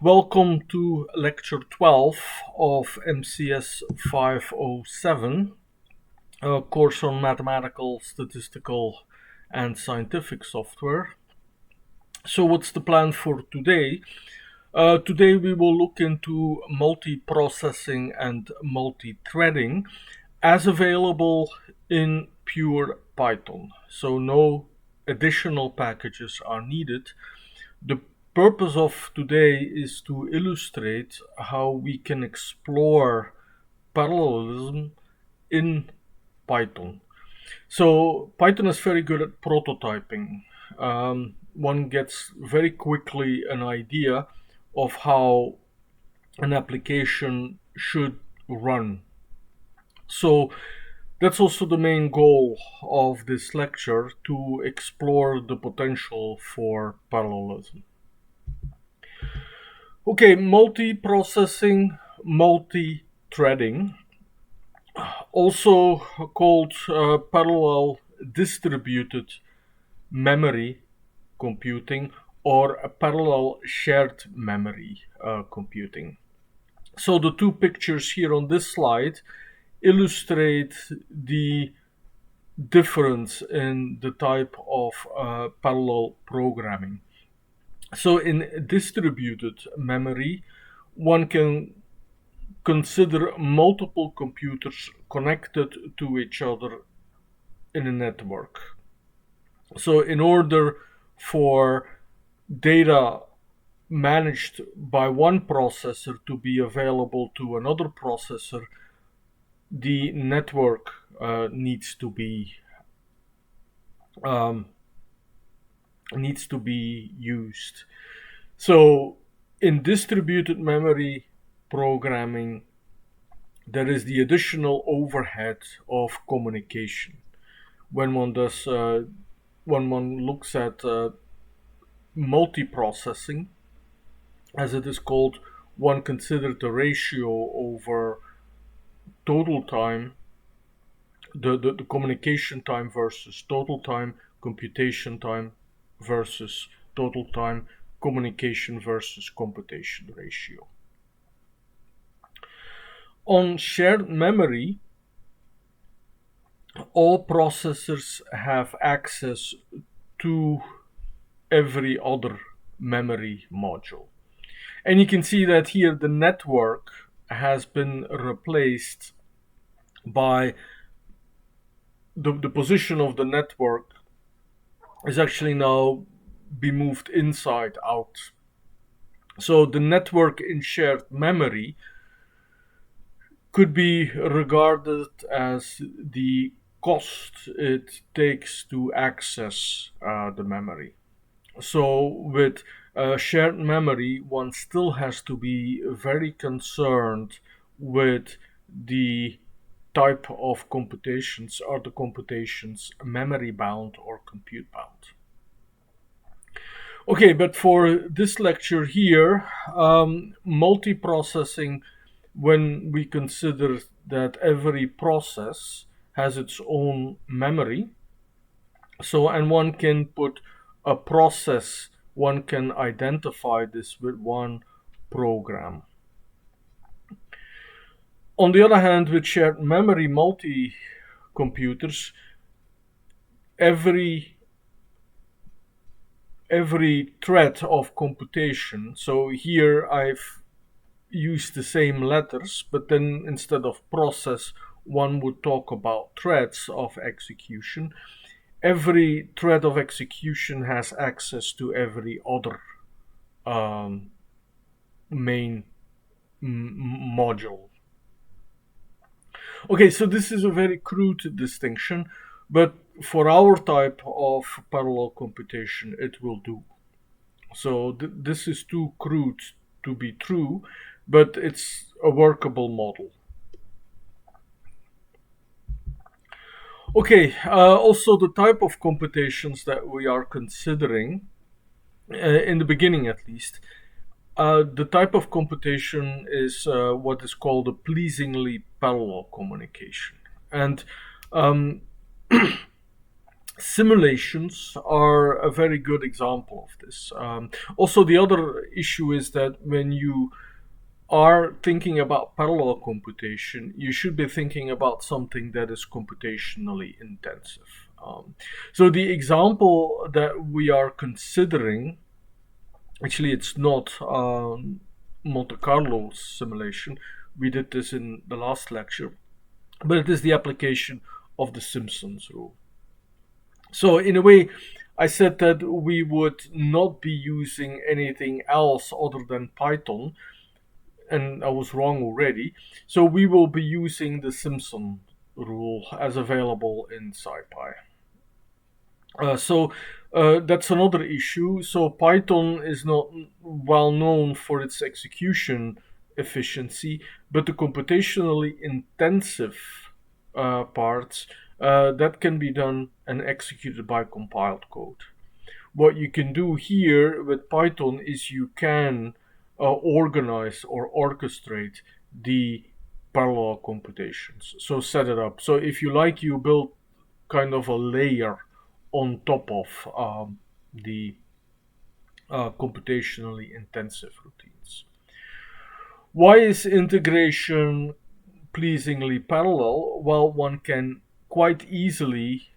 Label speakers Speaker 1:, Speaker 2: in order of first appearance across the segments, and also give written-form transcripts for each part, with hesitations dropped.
Speaker 1: Welcome to lecture 12 of MCS 507, a course on mathematical, statistical, and scientific software. So, what's the plan for today? Today, we will look into multiprocessing and multithreading as available in pure Python. So, no additional packages are needed. The purpose of today is to illustrate how we can explore parallelism in Python. So Python is very good at prototyping. One gets very quickly an idea of how an application should run. So that's also the main goal of this lecture, to explore the potential for parallelism. Okay, multiprocessing, multi-threading, also called parallel distributed memory computing or a parallel shared memory computing. So the two pictures here on this slide illustrate the difference in the type of parallel programming. So in distributed memory, one can consider multiple computers connected to each other in a network. So in order for data managed by one processor to be available to another processor, the network needs to be used. So in distributed memory programming, there is the additional overhead of communication. When one looks at multiprocessing, as it is called, one considers the ratio over total time, the communication time versus total time, computation time versus total time, communication versus computation ratio. On shared memory, all processors have access to every other memory module. And you can see that here the network has been replaced by the position of the network is actually now be moved inside out. So the network in shared memory could be regarded as the cost it takes to access the memory. So with shared memory, one still has to be very concerned with the type of computations. Are the computations memory bound or compute bound? Okay, but for this lecture here, multiprocessing, when we consider that every process has its own memory, so and one can put a process, one can identify this with one program. On the other hand, with shared memory multi-computers, every thread of computation, so here I've used the same letters, but then instead of process, one would talk about threads of execution. Every thread of execution has access to every other main module. Okay, so this is a very crude distinction, but for our type of parallel computation, it will do. So this is too crude to be true, but it's a workable model. Okay, also the type of computations that we are considering, in the beginning at least, the type of computation is what is called a pleasingly parallel communication. And Simulations are a very good example of this. Also, the other issue is that when you are thinking about parallel computation, you should be thinking about something that is computationally intensive. So the example that we are considering, actually, it's not Monte Carlo simulation. We did this in the last lecture, but it is the application of the Simpsons rule. So in a way, I said that we would not be using anything else other than Python, and I was wrong already. So we will be using the Simpson rule as available in SciPy. That's another issue. So Python is not well known for its execution efficiency, but the computationally intensive parts that can be done and executed by compiled code. What you can do here with Python is you can organize or orchestrate the parallel computations. So set it up. So if you like, you build kind of a layer on top of the computationally intensive routines. Why is integration pleasingly parallel? Well, one can quite easily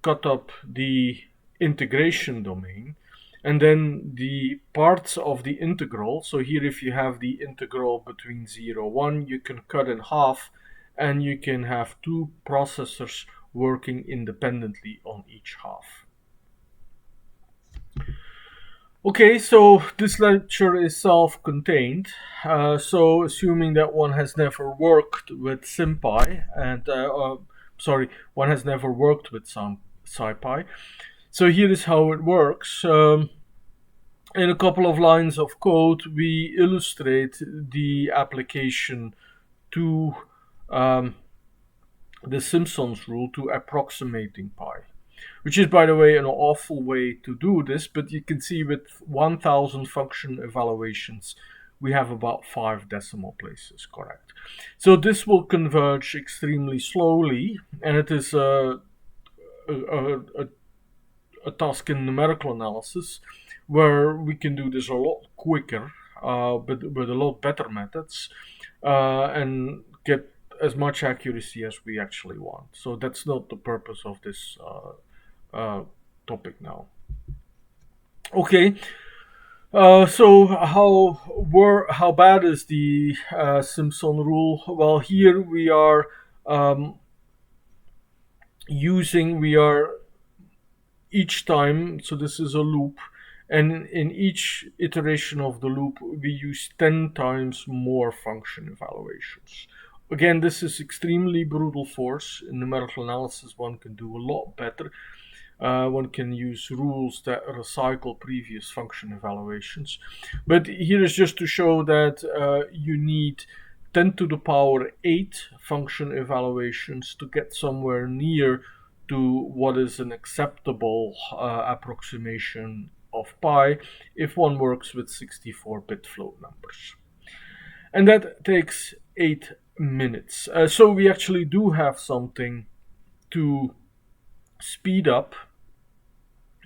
Speaker 1: cut up the integration domain and then the parts of the integral. So here, if you have the integral between 0 1, you can cut in half and you can have two processors working independently on each half. Okay, so this lecture is self-contained. So assuming that one has never worked with SymPy and one has never worked with some SciPy. So here is how it works. In a couple of lines of code, we illustrate the application to the Simpsons rule to approximating pi, which is, by the way, an awful way to do this, but you can see with 1000 function evaluations, we have about 5 decimal places correct. So this will converge extremely slowly, and it is a task in numerical analysis where we can do this a lot quicker, but with a lot better methods, and get as much accuracy as we actually want. So that's not the purpose of this topic now. Okay, so how bad is the Simpson rule? Well, here we are each time, so this is a loop, and in each iteration of the loop we use 10 times more function evaluations. Again, this is extremely brutal force. In numerical analysis, one can do a lot better. One can use rules that recycle previous function evaluations. But here is just to show that you need 10 to the power 8 function evaluations to get somewhere near to what is an acceptable approximation of pi if one works with 64-bit float numbers. And that takes 8 minutes. So we actually do have something to speed up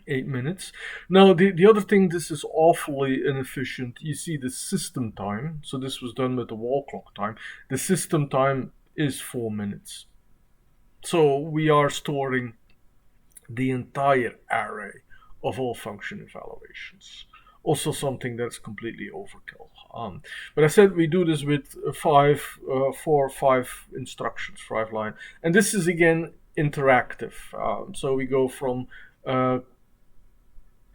Speaker 1: 8 minutes. Now, the other thing, this is awfully inefficient. You see the system time. So this was done with the wall clock time. The system time is 4 minutes. So we are storing the entire array of all function evaluations. Also something that's completely overkill. But I said we do this with 4 or 5 instructions, 5 line. And this is again interactive. So we go from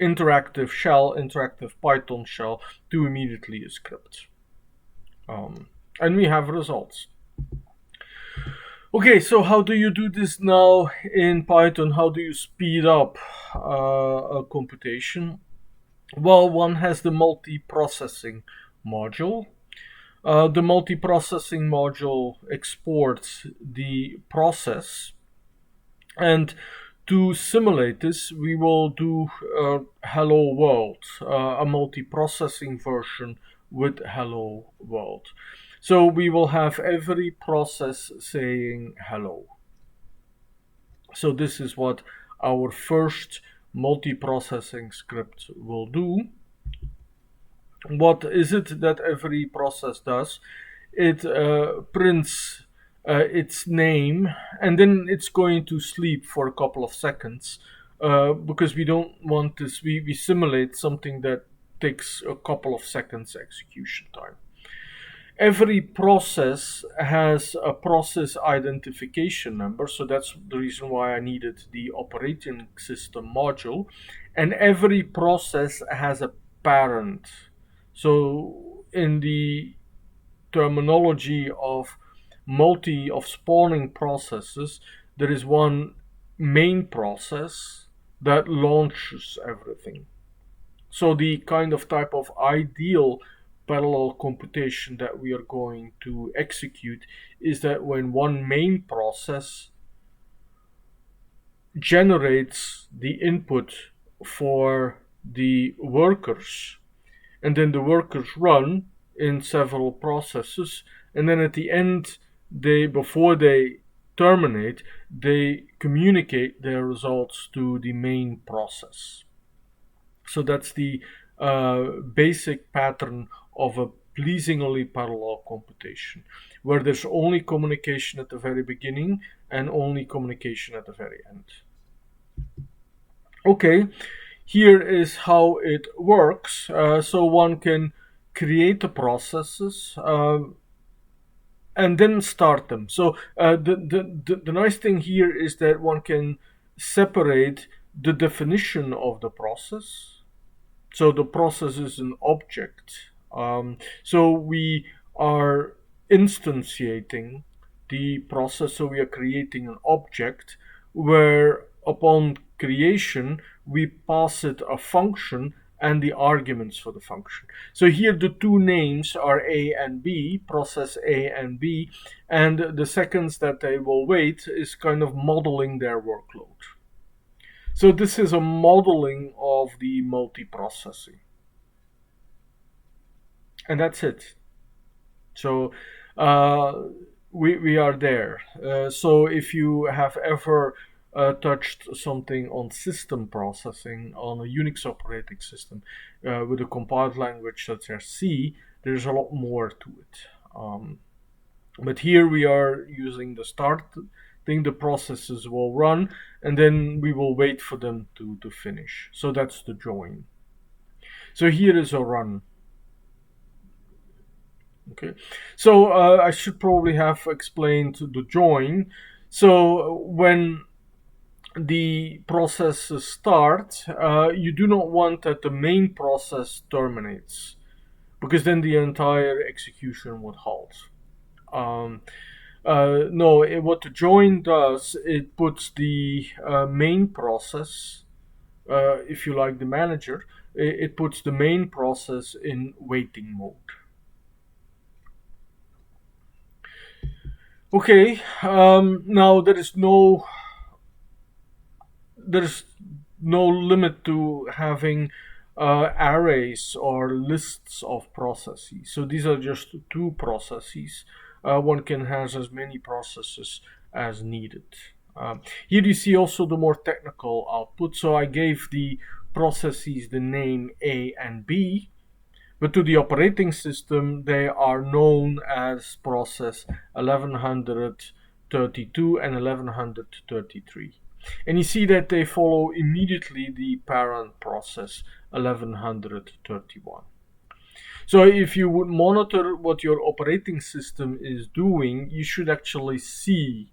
Speaker 1: interactive shell, interactive Python shell, to immediately a script. And we have results. Okay, so how do you do this now in Python? How do you speed up a computation? Well, one has the multiprocessing module. The multiprocessing module exports the process, and to simulate this, we will do Hello World, a multiprocessing version with Hello World. So we will have every process saying hello. So this is what our first multiprocessing script will do. What is it that every process does? It prints its name, and then it's going to sleep for a couple of seconds, because we don't want this. We simulate something that takes a couple of seconds execution time. Every process has a process identification number, so that's the reason why I needed the operating system module. And every process has a parent. So in the terminology of spawning processes, there is one main process that launches everything. So the kind of type of ideal parallel computation that we are going to execute is that when one main process generates the input for the workers, and then the workers run in several processes, and then at the end, before they terminate, they communicate their results to the main process. So that's the basic pattern of a pleasingly parallel computation, where there's only communication at the very beginning and only communication at the very end. Okay, here is how it works. So one can create the processes and then start them. So the nice thing here is that one can separate the definition of the process. So the process is an object. So we are instantiating the process, so we are creating an object where upon creation we pass it a function and the arguments for the function. So here the two names are A and B, process A and B, and the seconds that they will wait is kind of modeling their workload. So this is a modeling of the multiprocessing. And that's it. So we are there. So if you have ever touched something on system processing on a Unix operating system with a compiled language such as C, there's a lot more to it. But here we are using the start thing. The processes will run, and then we will wait for them to finish. So that's the join. So here is a run. Okay, so I should probably have explained the join. So when the process starts, you do not want that the main process terminates, because then the entire execution would halt. No, what the join does, it puts the main process, if you like the manager, it puts the main process in waiting mode. Okay, now there's no limit to having arrays or lists of processes. So these are just two processes. One can have as many processes as needed. Here you see also the more technical output. So I gave the processes the name A and B, but to the operating system they are known as process 1132 and 1133. And you see that they follow immediately the parent process 1131. So if you would monitor what your operating system is doing, you should actually see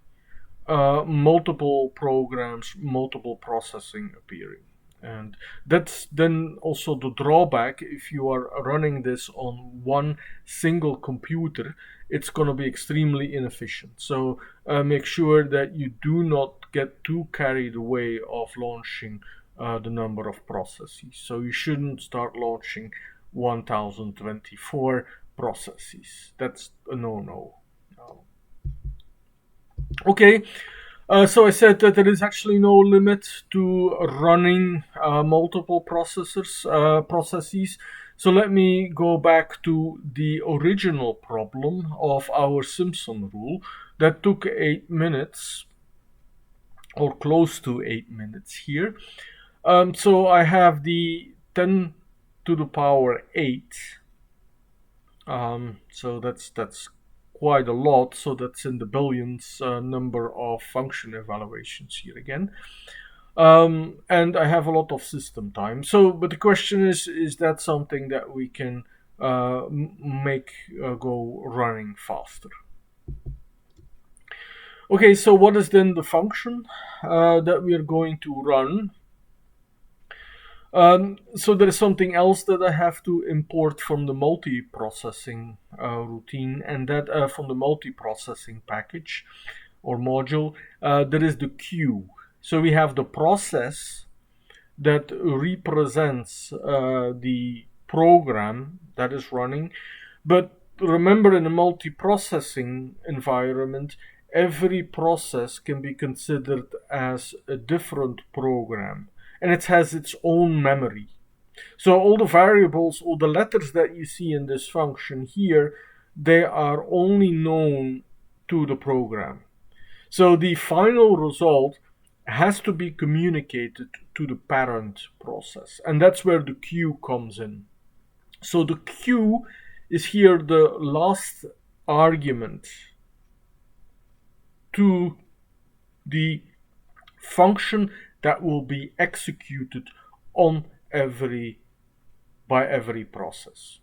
Speaker 1: multiple programs, multiple processing appearing. And that's then also the drawback. If you are running this on one single computer, it's going to be extremely inefficient. So make sure that you do not get too carried away of launching the number of processes. So you shouldn't start launching 1024 processes. That's a no-no. Okay. So I said that there is actually no limit to running multiple processes. So let me go back to the original problem of our Simpson rule that took 8 minutes or close to 8 minutes here. So I have the 10 to the power 8. So that's quite a lot. So that's in the billions number of function evaluations here again. And I have a lot of system time. So, but the question is that something that we can make go running faster? Okay, so what is then the function that we are going to run? So there is something else that I have to import from the multiprocessing routine, and that from the multiprocessing package or module, there is the queue. So we have the process that represents the program that is running. But remember, in a multiprocessing environment, every process can be considered as a different program, and it has its own memory. So all the variables, all the letters that you see in this function here, they are only known to the program. So the final result has to be communicated to the parent process, and that's where the queue comes in. So the queue is here the last argument to the function that will be executed on by every process.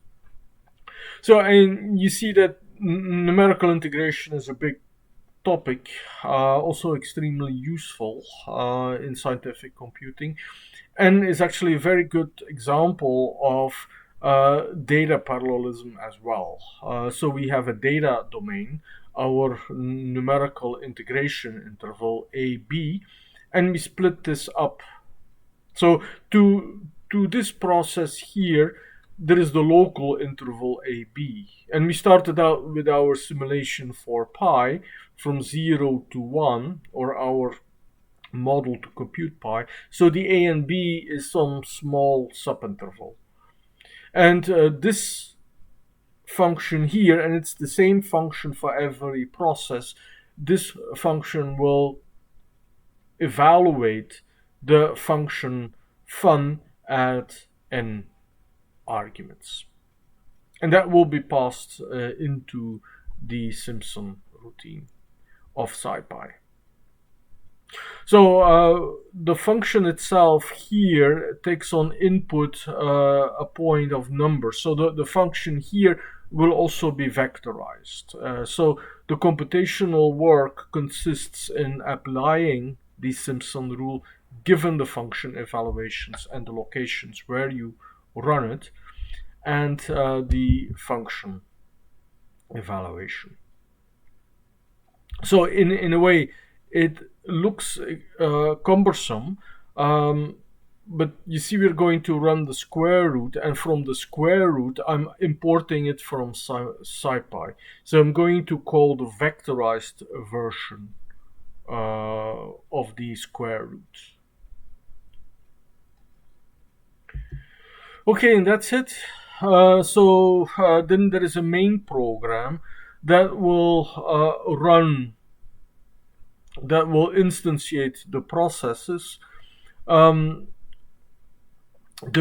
Speaker 1: So, and you see that numerical integration is a big topic, also extremely useful in scientific computing, and is actually a very good example of data parallelism as well. So we have a data domain, our numerical integration interval AB, and we split this up. So to this process here, there is the local interval AB. And we started out with our simulation for pi from 0 to 1, or our model to compute pi. So the A and B is some small subinterval. And this function here, and it's the same function for every process, this function will evaluate the function fun at n arguments. And that will be passed into the Simpson routine of SciPy. So the function itself here takes on input a point of number. So the function here will also be vectorized. So the computational work consists in applying the Simpson rule given the function evaluations and the locations where you run it, and the function evaluation. So in a way, it looks cumbersome, but you see we're going to run the square root, and from the square root I'm importing it from SciPy. So I'm going to call the vectorized version of the square root. Okay, and that's it. So then there is a main program that will that will instantiate the processes. The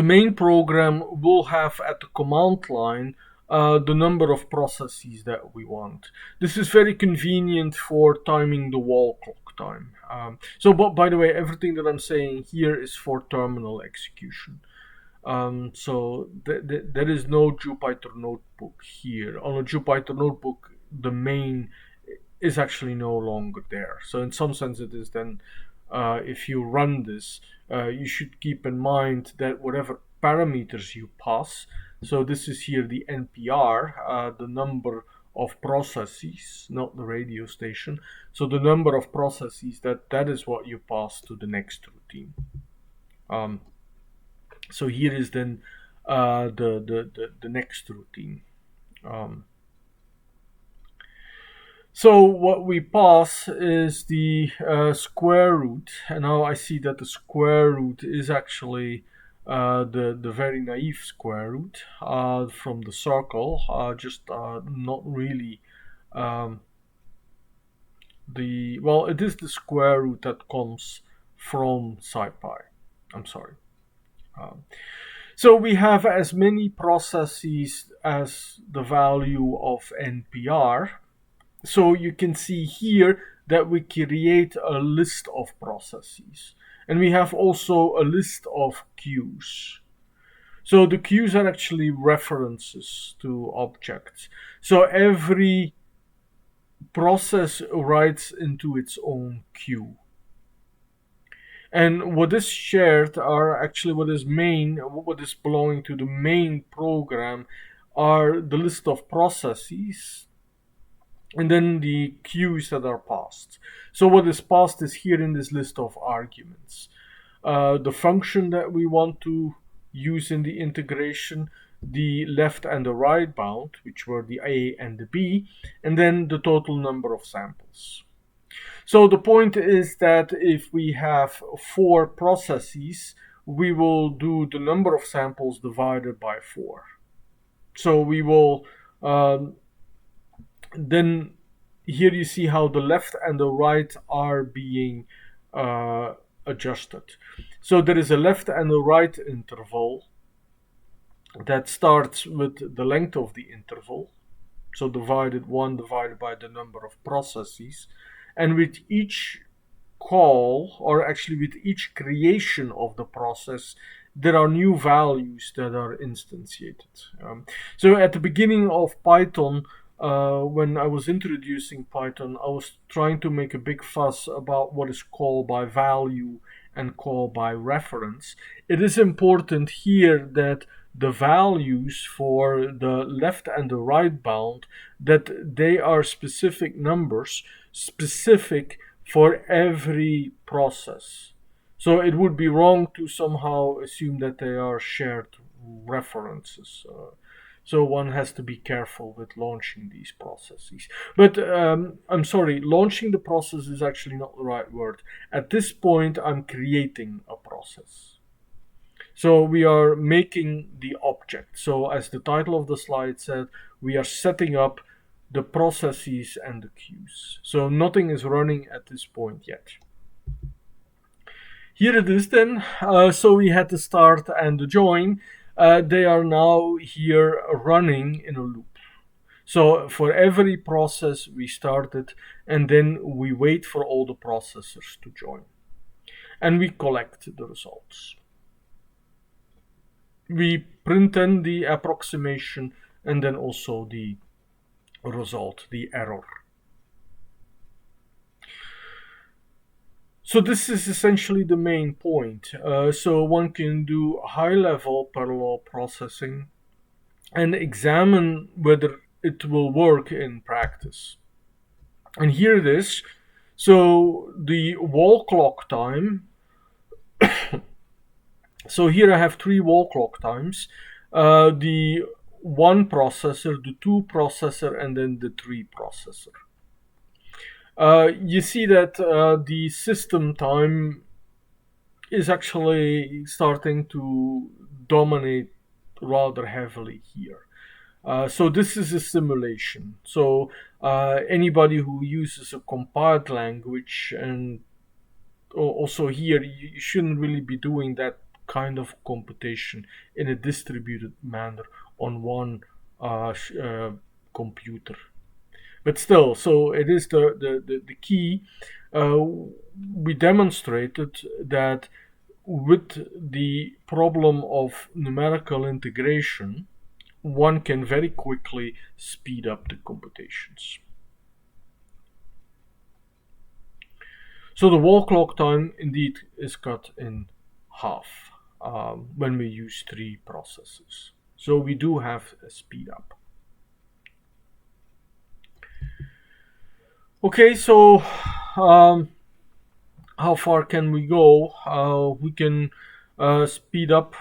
Speaker 1: main program will have at the command line the number of processes that we want. This is very convenient for timing the wall clock time. So, by the way, everything that I'm saying here is for terminal execution. So there is no Jupyter notebook here. On a Jupyter notebook, the main is actually no longer there. So in some sense it is then, if you run this, you should keep in mind that whatever parameters you pass, so this is here the NPR, the number of processes, not the radio station. So the number of processes, that is what you pass to the next routine. So here is then the next routine. So what we pass is the square root, and now I see that the square root is actually the very naive square root from the circle, just not really it is the square root that comes from SciPy. I'm sorry. So we have as many processes as the value of NPR. So you can see here that we create a list of processes. And we have also a list of queues. So the queues are actually references to objects. So every process writes into its own queue. And what is shared are actually what is belonging to the main program are the list of processes and then the queues that are passed. So what is passed is here in this list of arguments. The function that we want to use in the integration, the left and the right bound, which were the A and the B, and then the total number of samples. So the point is that if we have 4 processes, we will do the number of samples divided by 4. So we will then here you see how the left and the right are being adjusted. So there is a left and a right interval that starts with the length of the interval. So one divided by the number of processes. And with each call, or actually with each creation of the process, there are new values that are instantiated. So at the beginning of Python, when I was introducing Python, I was trying to make a big fuss about what is called by value and called by reference. It is important here that the values for the left and the right bound, that they are specific numbers, specific for every process. So it would be wrong to somehow assume that they are shared references. So one has to be careful with launching these processes. But I'm sorry, launching the process is actually not the right word. At this point, I'm creating a process. So we are making the object. So as the title of the slide said, we are setting up the processes and the queues. So nothing is running at this point yet. Here it is then. So we had the start and the join. They are now here running in a loop. So for every process we started, and then we wait for all the processors to join. And we collect the results. We print in the approximation and then also the result, the error. So this is essentially the main point. So one can do high-level parallel processing and examine whether it will work in practice. And here it is. So the wall clock time. So here I have 3 wall clock times. The 1 processor, the 2 processor, and then the 3 processor. You see that the system time is actually starting to dominate rather heavily here. So this is a simulation. So anybody who uses a compiled language, and also here you shouldn't really be doing that kind of computation in a distributed manner on one computer. But still, so it is the key. We demonstrated that with the problem of numerical integration, one can very quickly speed up the computations. So the wall clock time indeed is cut in half when we use 3 processes. So we do have a speed up. Okay, so how far can we go? We can speed up.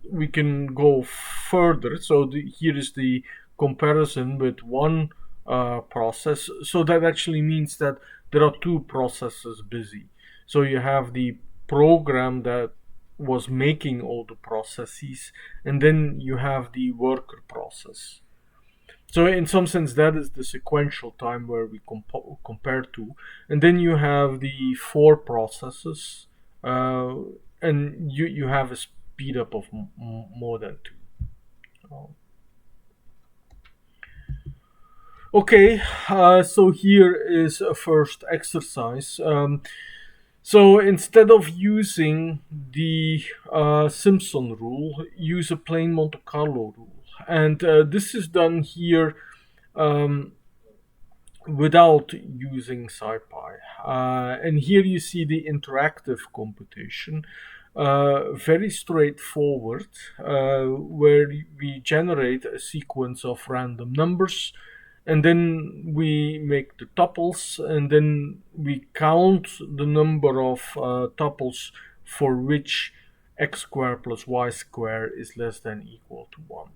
Speaker 1: We can go further. So here is the comparison with one process. So that actually means that there are 2 processes busy. So you have the program that was making all the processes, and then you have the worker process. So in some sense, that is the sequential time where we compare to, and then you have the four processes, uh, and you have a speed up of more than two. Okay, so here is a first exercise. So instead of using the Simpson rule, use a plain Monte Carlo rule, and this is done here um, without using SciPy. And here you see the interactive computation, very straightforward, where we generate a sequence of random numbers, and then we make the tuples, and then we count the number of tuples for which x squared plus y squared is less than equal to 1.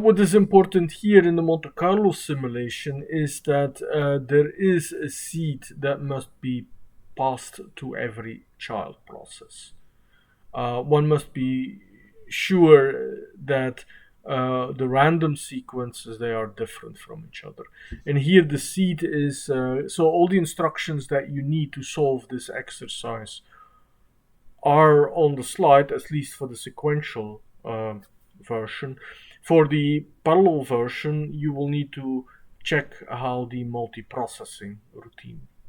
Speaker 1: What is important here in the Monte Carlo simulation is that there is a seed that must be passed to every child process. One must be sure that the random sequences, they are different from each other. And here the seed is, so all the instructions that you need to solve this exercise are on the slide, at least for the sequential version. For the parallel version, you will need to check how the multiprocessing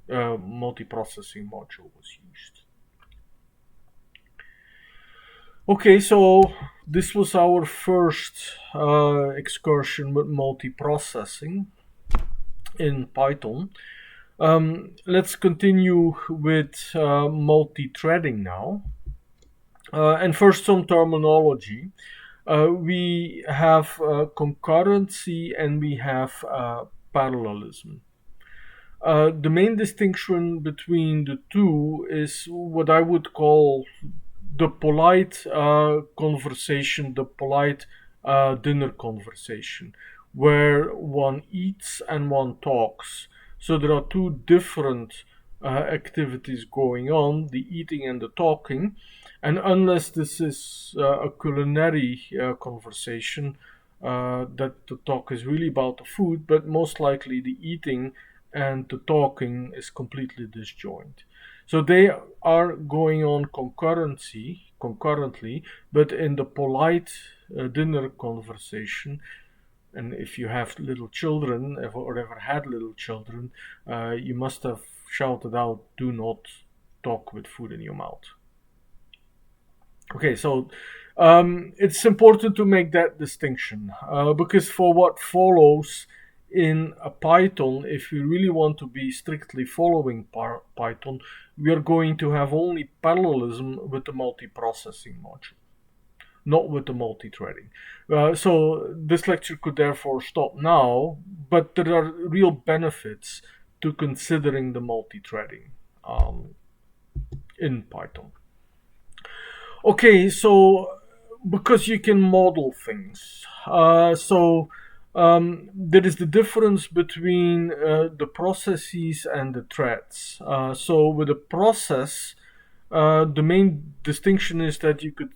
Speaker 1: multiprocessing module was used. Okay, so this was our first excursion with multiprocessing in Python. Let's continue with multithreading now. And first, some terminology. We have concurrency and we have parallelism. The main distinction between the two is what I would call the polite conversation, the polite dinner conversation, where one eats and one talks. So there are two different activities going on, the eating and the talking. And unless this is a culinary conversation, that the talk is really about the food, but most likely the eating and the talking is completely disjoint. So they are going on concurrently, but in the polite dinner conversation, and if you have little children or ever had little children, you must have shouted out, "Do not talk with food in your mouth." Okay, so it's important to make that distinction because for what follows in a Python, if we really want to be strictly following Python, we are going to have only parallelism with the multiprocessing module, not with the multithreading. So this lecture could therefore stop now, but there are real benefits to considering the multithreading in Python. Okay, so because you can model things, there is the difference between the processes and the threads. So with a process, the main distinction is that you could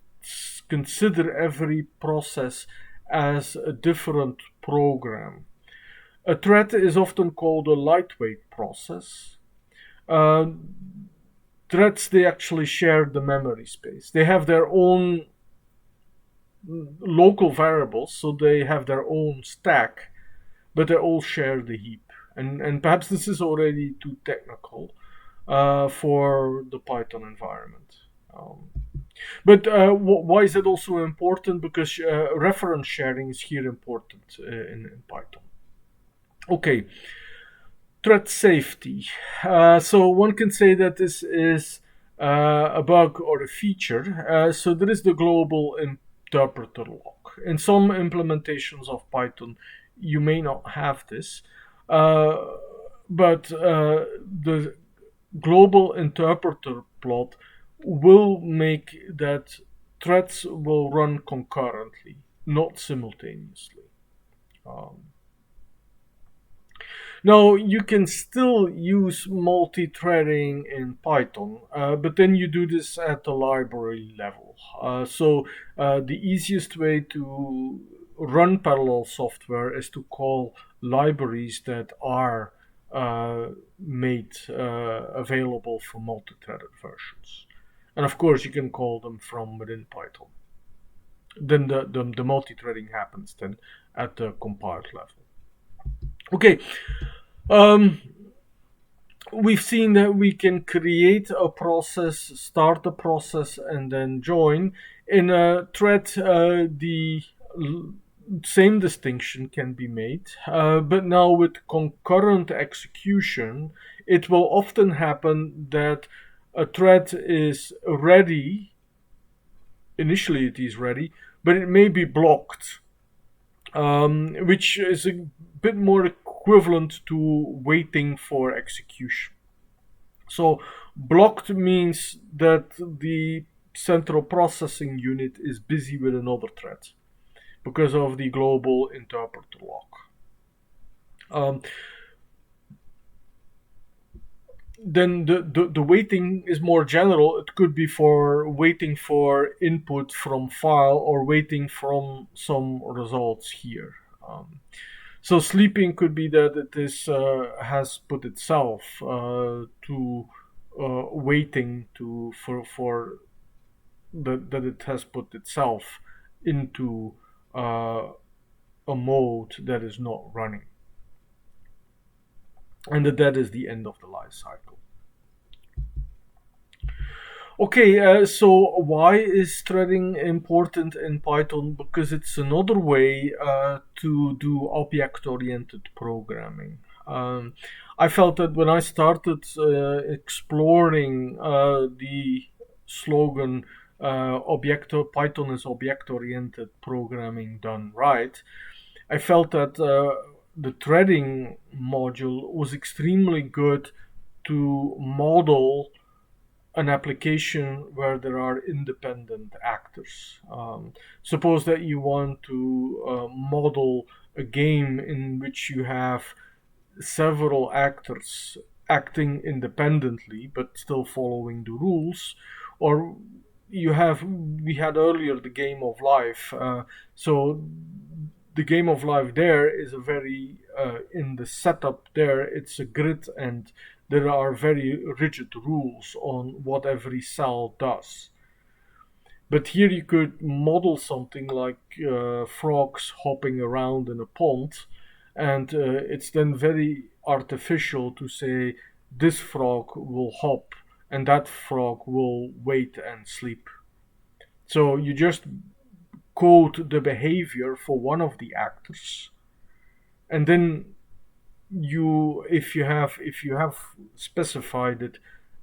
Speaker 1: consider every process as a different program. A thread is often called a lightweight process. Threads, they actually share the memory space. They have their own local variables, so they have their own stack, but they all share the heap. And perhaps this is already too technical for the Python environment. But why is it also important? Because reference sharing is here important in Python. Okay. Thread safety. So one can say that this is a bug or a feature. So there is the global interpreter lock. In some implementations of Python, you may not have this, but the global interpreter plot will make that threads will run concurrently, not simultaneously. Now, you can still use multi-threading in Python, but then you do this at the library level. So the easiest way to run parallel software is to call libraries that are made available for multi-threaded versions. And of course, you can call them from within Python. Then the multi-threading happens then at the compiled level. Okay, we've seen that we can create a process, start a process, and then join. In a thread, the same distinction can be made, but now with concurrent execution, it will often happen that a thread is ready. Initially, it is ready, but it may be blocked, which is a bit more equivalent to waiting for execution. So blocked means that the central processing unit is busy with another thread because of the global interpreter lock. Then the waiting is more general. It could be for waiting for input from file or waiting from some results here. So sleeping could be that it is has put itself to waiting to for that it has put itself into a mode that is not running, and that is the end of the life cycle. Okay, so why is threading important in Python? Because it's another way to do object-oriented programming. I felt that when I started exploring the slogan Python is object-oriented programming done right, I felt that the threading module was extremely good to model an application where there are independent actors. Suppose that you want to model a game in which you have several actors acting independently but still following the rules, or we had earlier the game of life. So the game of life there is a very in the setup there it's a grid, and there are very rigid rules on what every cell does. But here you could model something like frogs hopping around in a pond, and it's then very artificial to say this frog will hop and that frog will wait and sleep. So you just code the behavior for one of the actors, and then if you have specified it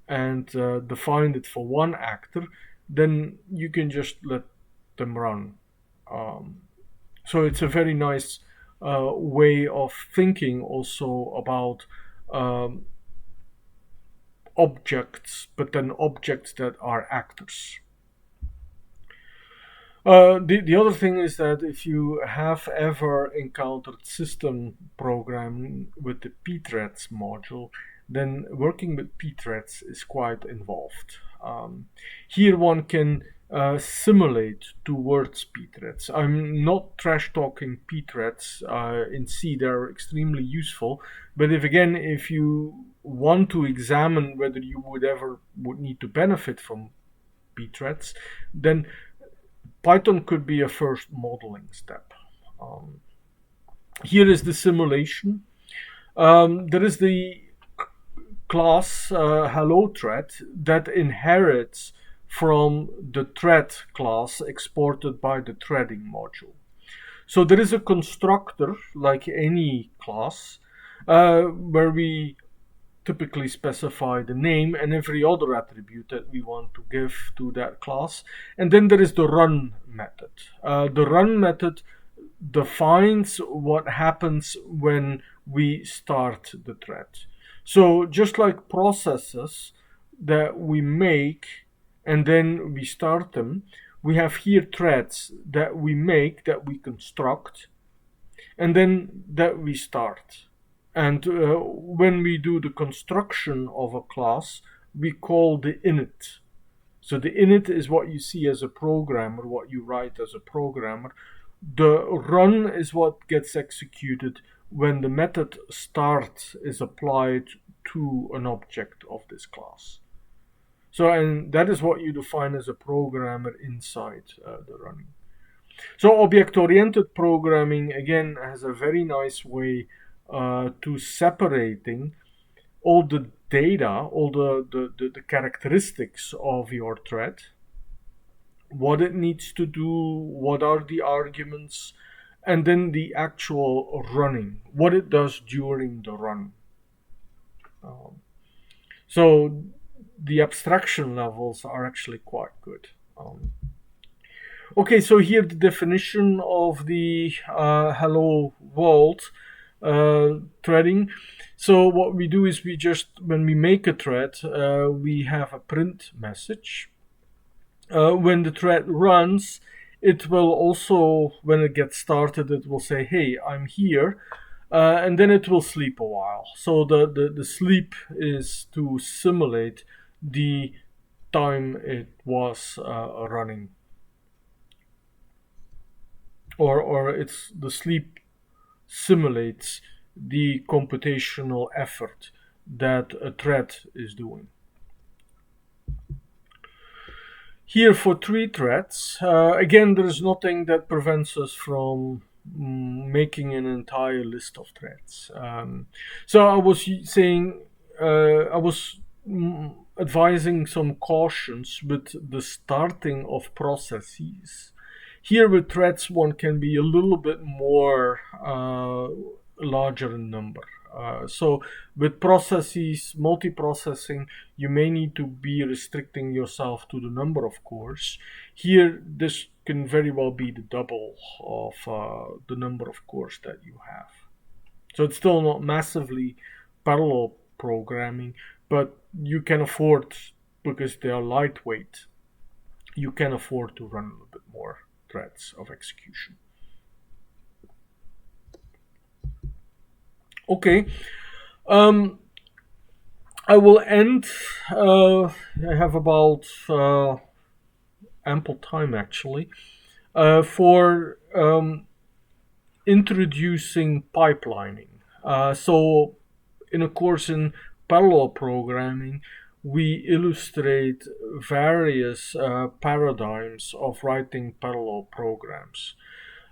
Speaker 1: and defined it for one actor, then you can just let them run. So it's a very nice way of thinking also about objects, but then objects that are actors. The other thing is that if you have ever encountered system programming with the pthreads module, then working with pthreads is quite involved. Here one can simulate towards pthreads. I'm not trash talking pthreads in C, they're extremely useful, but if you want to examine whether you would need to benefit from pthreads, then Python could be a first modeling step. Here is the simulation. There is the class hello thread that inherits from the thread class exported by the threading module. So there is a constructor like any class where we typically specify the name and every other attribute that we want to give to that class. And then there is the run method. The run method defines what happens when we start the thread. So just like processes that we make and then we start them, we have here threads that we make, that we construct, and then that we start. And when we do the construction of a class, we call the init. So the init is what you see as a programmer, what you write as a programmer. The run is what gets executed when the method start is applied to an object of this class. So, and that is what you define as a programmer inside the running. So object-oriented programming, again, has a very nice way to separating all the data, all the characteristics of your thread, what it needs to do, what are the arguments, and then the actual running, what it does during the run. So the abstraction levels are actually quite good. Okay, so here the definition of the hello world threading. So what we do is we just, when we make a thread, we have a print message. When the thread runs, it will also, when it gets started, it will say, hey, I'm here. And then it will sleep a while. So the sleep is to simulate the time it was running. Or it's the sleep simulates the computational effort that a thread is doing. Here for 3 threads, again, there is nothing that prevents us from making an entire list of threads. So I was saying, I was advising some cautions with the starting of processes. Here with threads, one can be a little bit more larger in number. So with processes, multiprocessing, you may need to be restricting yourself to the number of cores. Here, this can very well be the double of the number of cores that you have. So it's still not massively parallel programming, but you can afford, because they are lightweight, you can afford to run a little bit more threads of execution. Okay, I will end. I have about ample time actually for introducing pipelining. So, in a course in parallel programming, we illustrate various paradigms of writing parallel programs.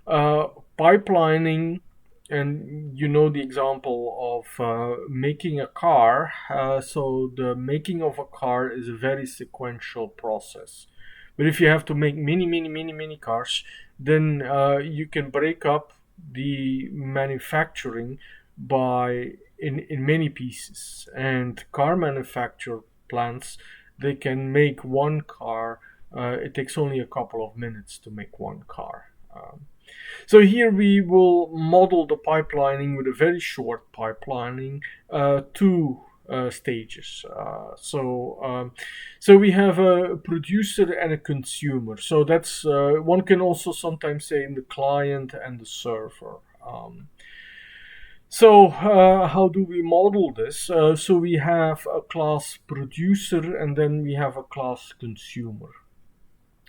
Speaker 1: Pipelining, and you know the example of making a car. So the making of a car is a very sequential process. But if you have to make many cars, then you can break up the manufacturing by in many pieces. And car manufacture plants, they can make one car. It takes only a couple of minutes to make one car. So here we will model the pipelining with a very short pipelining, 2 stages. So we have a producer and a consumer. So that's one can also sometimes say in the client and the server. So how do we model this? So we have a class producer and then we have a class consumer.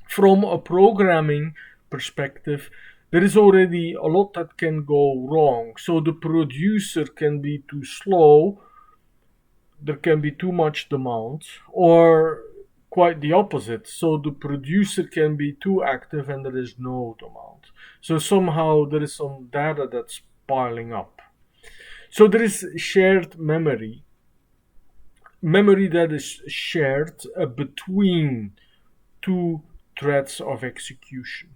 Speaker 1: From a programming perspective, there is already a lot that can go wrong. So the producer can be too slow, there can be too much demand, or quite the opposite. So the producer can be too active and there is no demand. So somehow there is some data that's piling up. So there is shared memory that is shared between 2 threads of execution.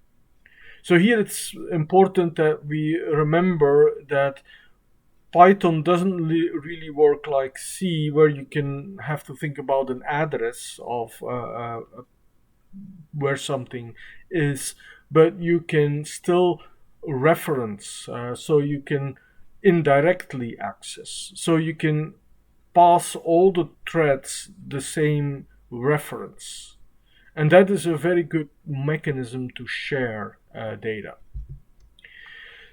Speaker 1: So here it's important that we remember that Python doesn't really work like C, where you can have to think about an address of where something is, but you can still reference, so you can indirectly access. So you can pass all the threads the same reference. And that is a very good mechanism to share data.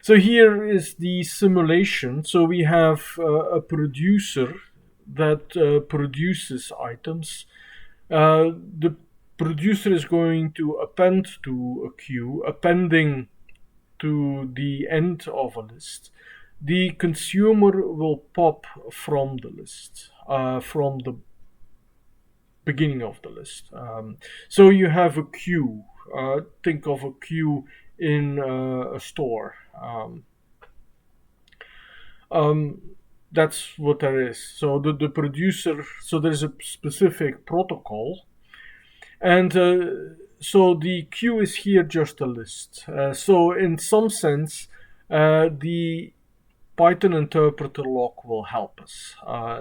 Speaker 1: So here is the simulation. So we have a producer that produces items. The producer is going to append to a queue. Appending to the end of a list, the consumer will pop from the list, from the beginning of the list. So you have a queue. Think of a queue in a store. That's what there is. So the producer, so there's a specific protocol, and so the queue is here just a list. So in some sense, the Python interpreter lock will help us.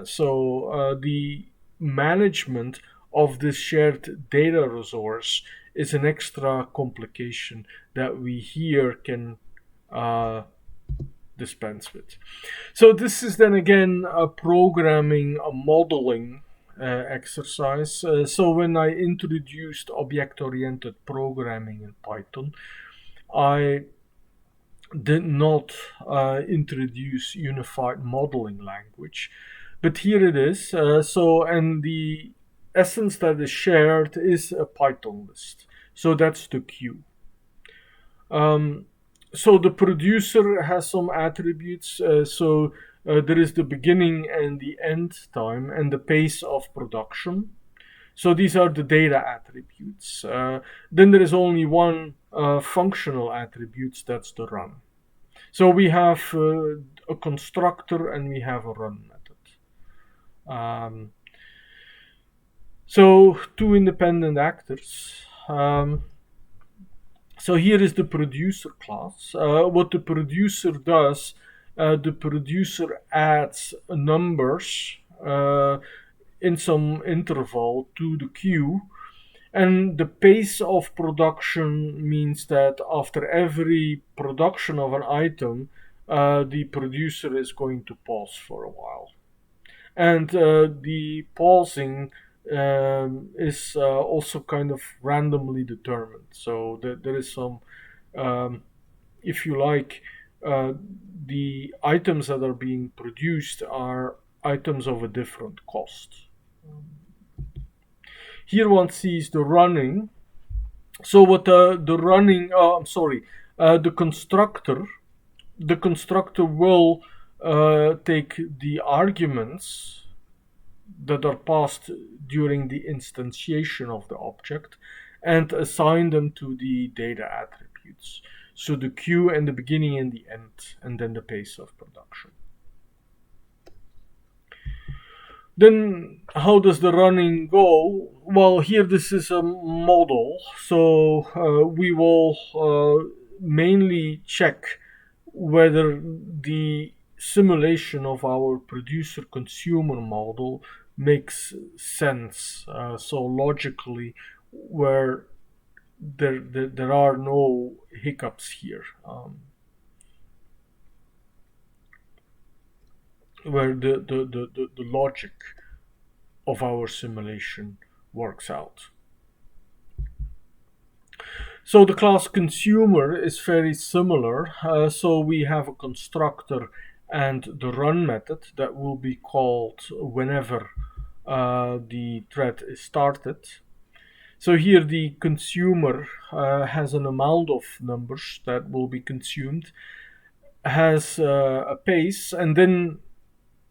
Speaker 1: So the management of this shared data resource is an extra complication that we here can dispense with. So this is then again a programming, a modeling exercise. So when I introduced object-oriented programming in Python, I did not introduce unified modeling language, but here it is. And the essence that is shared is a Python list. So that's the queue. So the producer has some attributes. There is the beginning and the end time and the pace of production. So these are the data attributes. Then there is only one functional attribute, that's the run. So we have a constructor and we have a run method. So two independent actors. So here is the producer class. What the producer does, the producer adds numbers in some interval to the queue, and the pace of production means that after every production of an item, the producer is going to pause for a while. And the pausing is also kind of randomly determined. So there is some, if you like, the items that are being produced are items of a different cost. Here one sees the running. So what the running, the constructor will take the arguments that are passed during the instantiation of the object and assign them to the data attributes. So the queue and the beginning and the end, and then the pace of production. Then how does the running go? Well, here this is a model. So we will mainly check whether the simulation of our producer-consumer model makes sense. So logically, where there are no hiccups here. Where the logic of our simulation works out. So the class consumer is very similar. So we have a constructor and the run method that will be called whenever the thread is started. So here the consumer has an amount of numbers that will be consumed, has a pace, and then,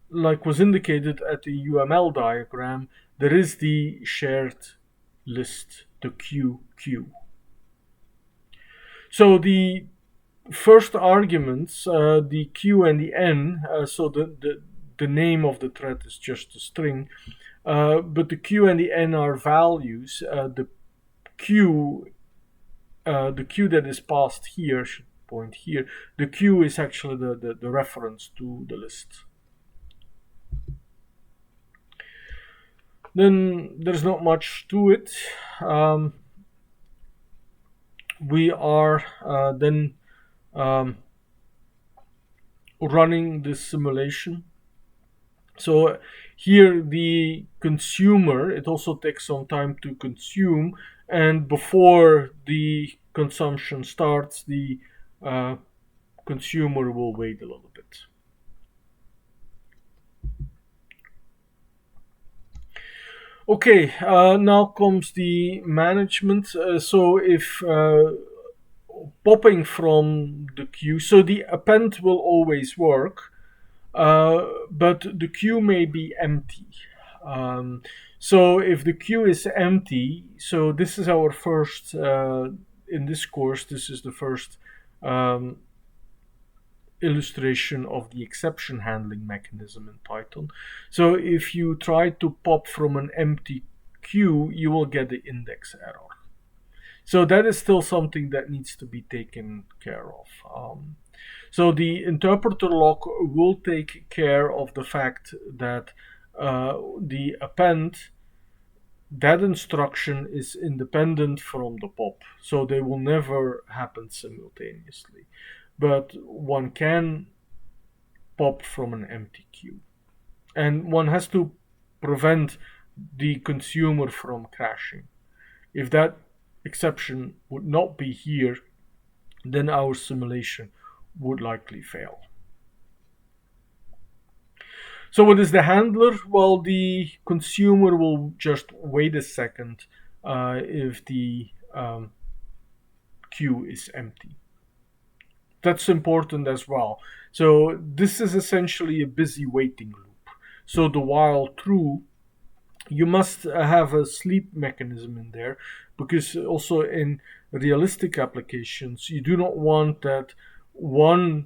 Speaker 1: like was indicated at the UML diagram, there is the shared list, the queue. So the first arguments, the q and the n, so the name of the thread is just a string, but the q and the n are values. The q that is passed here should point here. The q is actually the reference to the list. Then there's not much to it. We are then running this simulation. So here the consumer, it also takes some time to consume, and before the consumption starts, the consumer will wait a little bit. Okay, now comes the management. So if popping from the queue. So the append will always work, but the queue may be empty. So if the queue is empty, so this is our first, in this course, this is the first um, illustration of the exception handling mechanism in Python. So if you try to pop from an empty queue, you will get the index error. So that is still something that needs to be taken care of. So the interpreter lock will take care of the fact that the append, that instruction is independent from the pop. So they will never happen simultaneously. But one can pop from an empty queue. And one has to prevent the consumer from crashing. If that exception would not be here, then our simulation would likely fail. So what is the handler? Well, the consumer will just wait a second if the queue is empty. That's important as well. So this is essentially a busy waiting loop. So the while true, you must have a sleep mechanism in there, because also in realistic applications, you do not want that one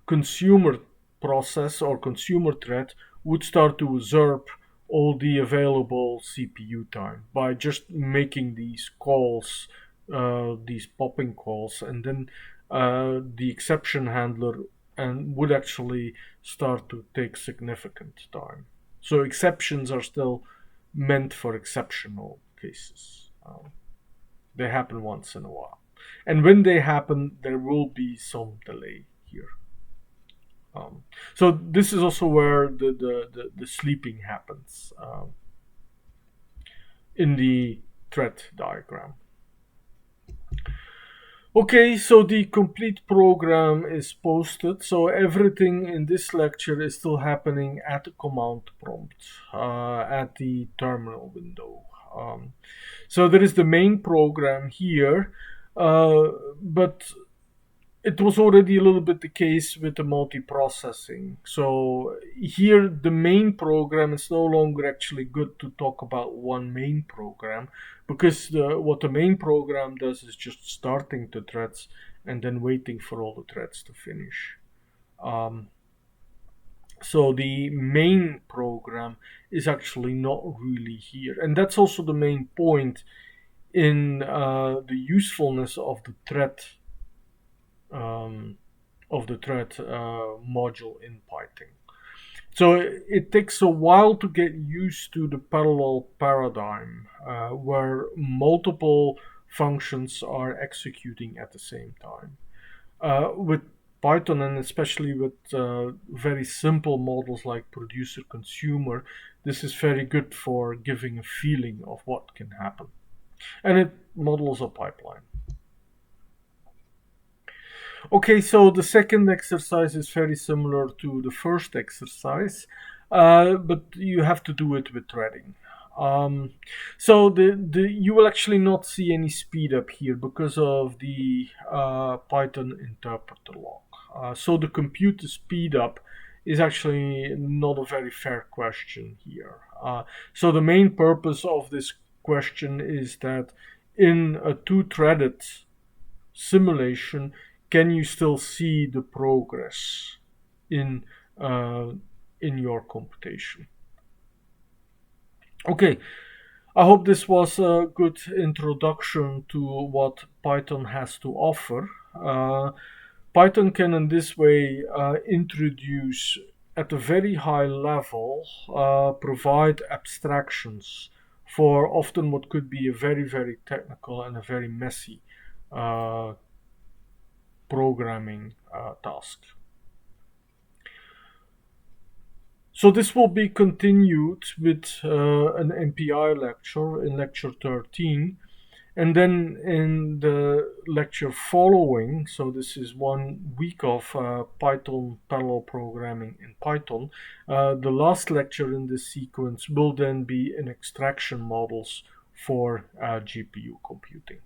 Speaker 1: consumer process or consumer thread would start to usurp all the available CPU time by just making these calls, these popping calls, and then the exception handler and would actually start to take significant time. So exceptions are still meant for exceptional cases. They happen once in a while. And when they happen, there will be some delay here. So this is also where the sleeping happens in the thread diagram. Okay, so the complete program is posted. So everything in this lecture is still happening at the command prompt, at the terminal window. So there is the main program here, but it was already a little bit the case with the multiprocessing. So here the main program is no longer actually good to talk about one main program, because what the main program does is just starting the threads and then waiting for all the threads to finish. So the main program is actually not really here. And that's also the main point in the usefulness of the thread module in Python. So it takes a while to get used to the parallel paradigm, where multiple functions are executing at the same time. With Python, and especially with very simple models like producer consumer, this is very good for giving a feeling of what can happen. And it models a pipeline. Okay, so the second exercise is very similar to the first exercise, but you have to do it with threading. So you will actually not see any speedup here because of the Python interpreter lock. So the compute speedup is actually not a very fair question here. So the main purpose of this question is that in a two-threaded simulation, can you still see the progress in your computation? Okay, I hope this was a good introduction to what Python has to offer. Python can in this way introduce at a very high level, provide abstractions for often what could be a very, very technical and a very messy programming task. So this will be continued with an MPI lecture in lecture 13, and then in the lecture following, so this is 1 week of Python parallel programming in Python, the last lecture in this sequence will then be in extraction models for GPU computing.